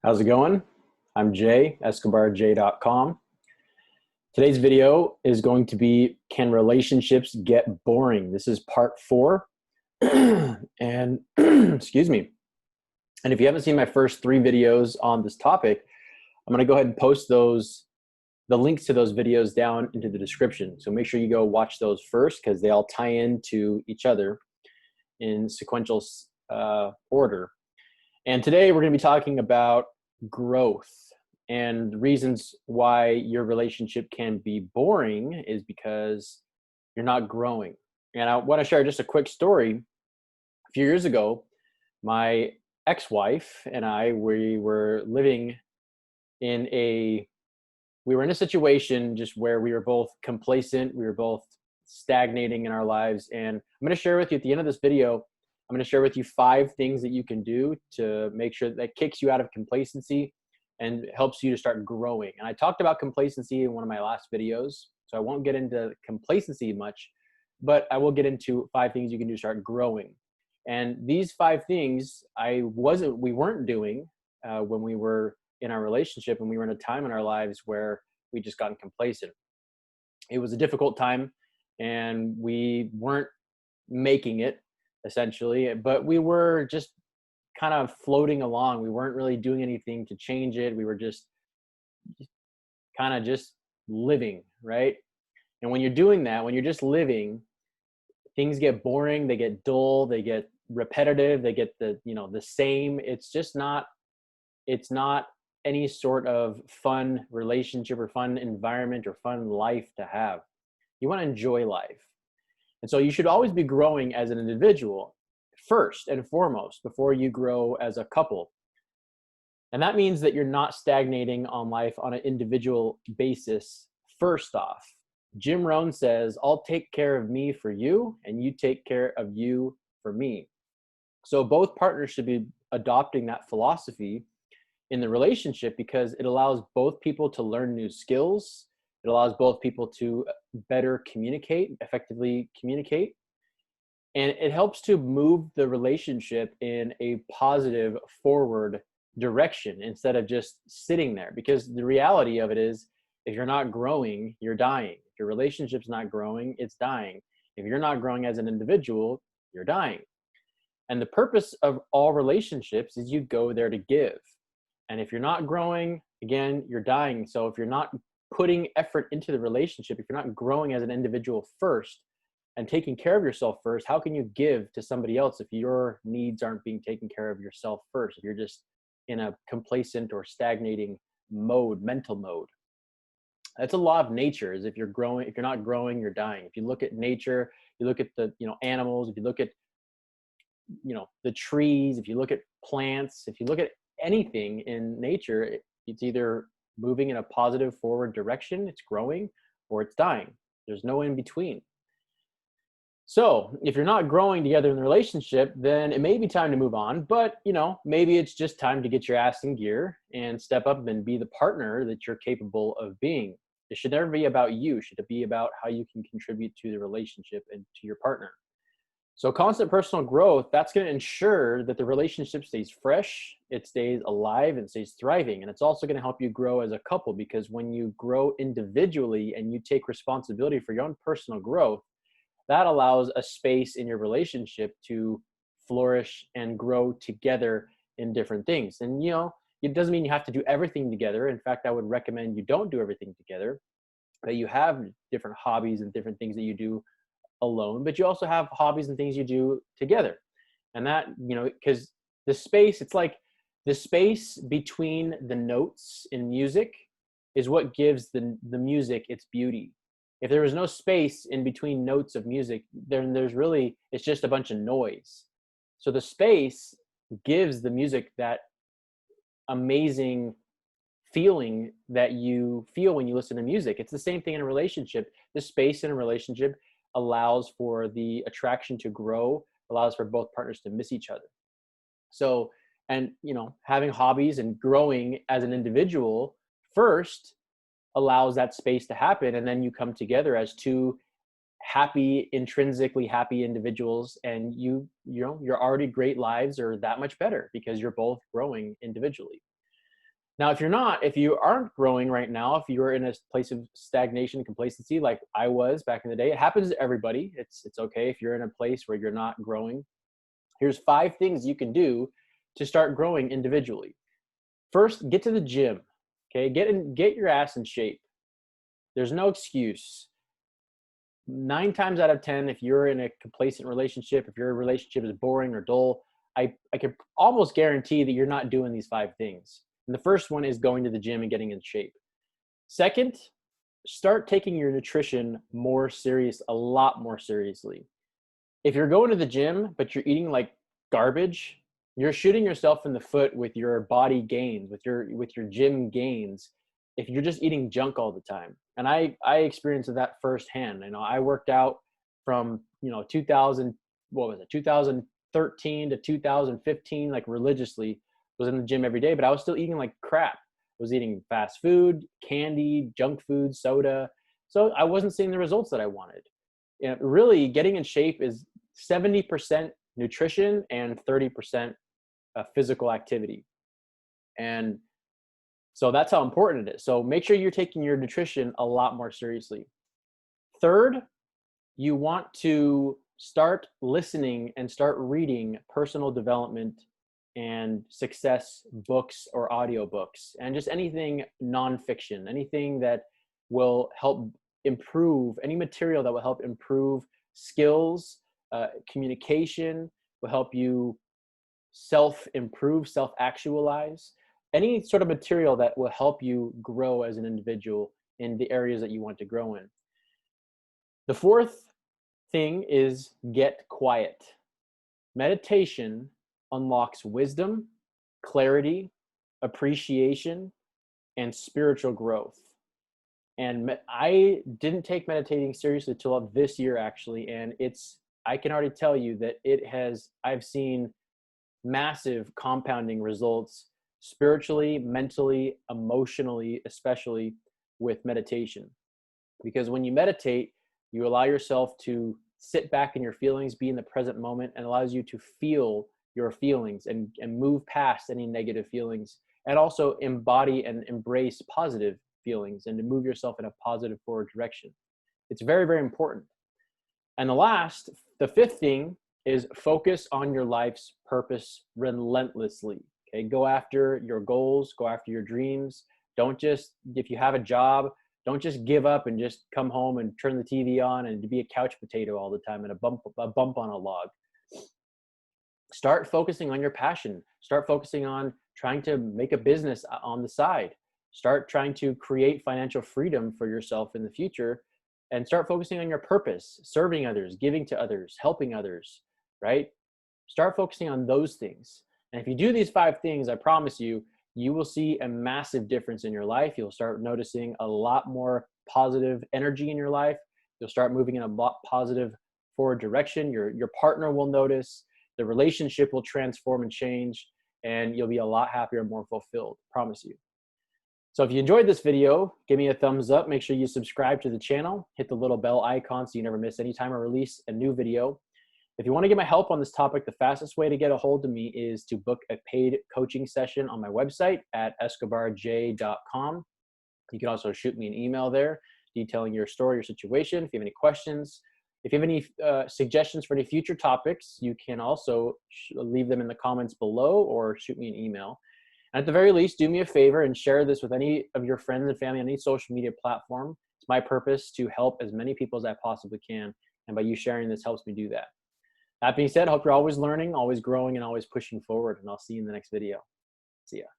How's it going? I'm Jay, EscobarJ.com. Today's video is going to be, can relationships get boring? This is part 4. And excuse me. And if you haven't seen my first 3 videos on this topic, I'm going to go ahead and post the links to those videos down into the description. So make sure you go watch those first because they all tie into each other in sequential order. And today we're going to be talking about growth, and reasons why your relationship can be boring is because you're not growing. And I want to share just a quick story. A few years ago, my ex-wife and I, we were in a situation just where we were both complacent, we were both stagnating in our lives. And I'm going to share with you at the end of this video, I'm going to share with you 5 things that you can do to make sure that kicks you out of complacency and helps you to start growing. And I talked about complacency in one of my last videos, so I won't get into complacency much, but I will get into 5 things you can do to start growing. And these 5 things we weren't doing when we were in our relationship, and we were in a time in our lives where we just gotten complacent. It was a difficult time, and we weren't making it, essentially, but we were just kind of floating along. We weren't really doing anything to change it. We were just kind of just living, right? And when you're doing that, when you're just living, things get boring, they get dull, they get repetitive, they get the same. It's not any sort of fun relationship or fun environment or fun life to have. You want to enjoy life. And so you should always be growing as an individual first and foremost before you grow as a couple. And that means that you're not stagnating on life on an individual basis. First off, Jim Rohn says, I'll take care of me for you and you take care of you for me. So both partners should be adopting that philosophy in the relationship because it allows both people to learn new skills. It allows both people to better effectively communicate. And it helps to move the relationship in a positive forward direction instead of just sitting there. Because the reality of it is, if you're not growing, you're dying. If your relationship's not growing, it's dying. If you're not growing as an individual, you're dying. And the purpose of all relationships is you go there to give. And if you're not growing, again, you're dying. So if you're not putting effort into the relationship, if you're not growing as an individual first and taking care of yourself first, how can you give to somebody else if your needs aren't being taken care of yourself first? If you're just in a complacent or stagnating mode, mental mode. That's a law of nature, is if you're not growing, you're dying. If you look at nature, you look at the animals, if you look at the trees, if you look at plants, if you look at anything in nature, it's either moving in a positive forward direction, it's growing, or it's dying. There's no in between. So if you're not growing together in the relationship, then it may be time to move on, but maybe it's just time to get your ass in gear and step up and be the partner that you're capable of being. It should never be about you. It should be about how you can contribute to the relationship and to your partner. So constant personal growth, that's going to ensure that the relationship stays fresh, it stays alive, and stays thriving. And it's also going to help you grow as a couple, because when you grow individually and you take responsibility for your own personal growth, that allows a space in your relationship to flourish and grow together in different things. And, it doesn't mean you have to do everything together. In fact, I would recommend you don't do everything together, that you have different hobbies and different things that you do alone, but you also have hobbies and things you do together. And that, because the space, it's like the space between the notes in music is what gives the music its beauty. If there was no space in between notes of music, then it's just a bunch of noise. So the space gives the music that amazing feeling that you feel when you listen to music. It's the same thing in a relationship. The space in a relationship allows for the attraction to grow, allows for both partners to miss each other. So, and having hobbies and growing as an individual first allows that space to happen, and then you come together as 2 happy, intrinsically happy individuals, and your already great lives are that much better because you're both growing individually. Now, if you aren't growing right now, if you're in a place of stagnation and complacency, like I was back in the day, it happens to everybody. It's okay if you're in a place where you're not growing. Here's 5 things you can do to start growing individually. First, get to the gym. Okay, get your ass in shape. There's no excuse. 9 times out of 10, if you're in a complacent relationship, if your relationship is boring or dull, I can almost guarantee that you're not doing these 5 things. And the first one is going to the gym and getting in shape. Second, start taking your nutrition a lot more seriously. If you're going to the gym, but you're eating like garbage, you're shooting yourself in the foot with your body gains, with your gym gains, if you're just eating junk all the time. And I experienced that firsthand. I worked out from 2000, what was it, 2013 to 2015, like religiously, was in the gym every day, but I was still eating like crap. I was eating fast food, candy, junk food, soda. So I wasn't seeing the results that I wanted. Really, getting in shape is 70% nutrition and 30% physical activity. And so that's how important it is. So make sure you're taking your nutrition a lot more seriously. Third, you want to start listening and start reading personal development and success books or audiobooks, and just anything nonfiction, anything that will help improve, any material that will help improve skills, communication, will help you self-improve, self-actualize, any sort of material that will help you grow as an individual in the areas that you want to grow in. The fourth thing is get quiet. Meditation unlocks wisdom, clarity, appreciation, and spiritual growth. And I didn't take meditating seriously until this year, actually. And I can already tell you that I've seen massive compounding results spiritually, mentally, emotionally, especially with meditation. Because when you meditate, you allow yourself to sit back in your feelings, be in the present moment, and allows you to feel your feelings and move past any negative feelings, and also embody and embrace positive feelings and to move yourself in a positive forward direction. It's very, very important. And the fifth thing is focus on your life's purpose relentlessly. Okay, go after your goals, go after your dreams. Don't just, if you have a job, don't just give up and just come home and turn the TV on and to be a couch potato all the time and a bump on a log. Start focusing on your passion. Start focusing on trying to make a business on the side. Start trying to create financial freedom for yourself in the future, and start focusing on your purpose, serving others, giving to others, helping others, right? Start focusing on those things. And if you do these 5 things, I promise you, you will see a massive difference in your life. You'll start noticing a lot more positive energy in your life. You'll start moving in a lot positive forward direction. Your partner will notice. The relationship will transform and change, and you'll be a lot happier and more fulfilled. Promise you. So if you enjoyed this video, give me a thumbs up. Make sure you subscribe to the channel. Hit the little bell icon so you never miss any time I release a new video. If you want to get my help on this topic, the fastest way to get a hold of me is to book a paid coaching session on my website at escobarj.com. You can also shoot me an email there detailing your story, your situation. If you have any questions, if you have any suggestions for any future topics, you can also leave them in the comments below or shoot me an email. And at the very least, do me a favor and share this with any of your friends and family on any social media platform. It's my purpose to help as many people as I possibly can. And by you sharing this helps me do that. That being said, I hope you're always learning, always growing, and always pushing forward. And I'll see you in the next video. See ya.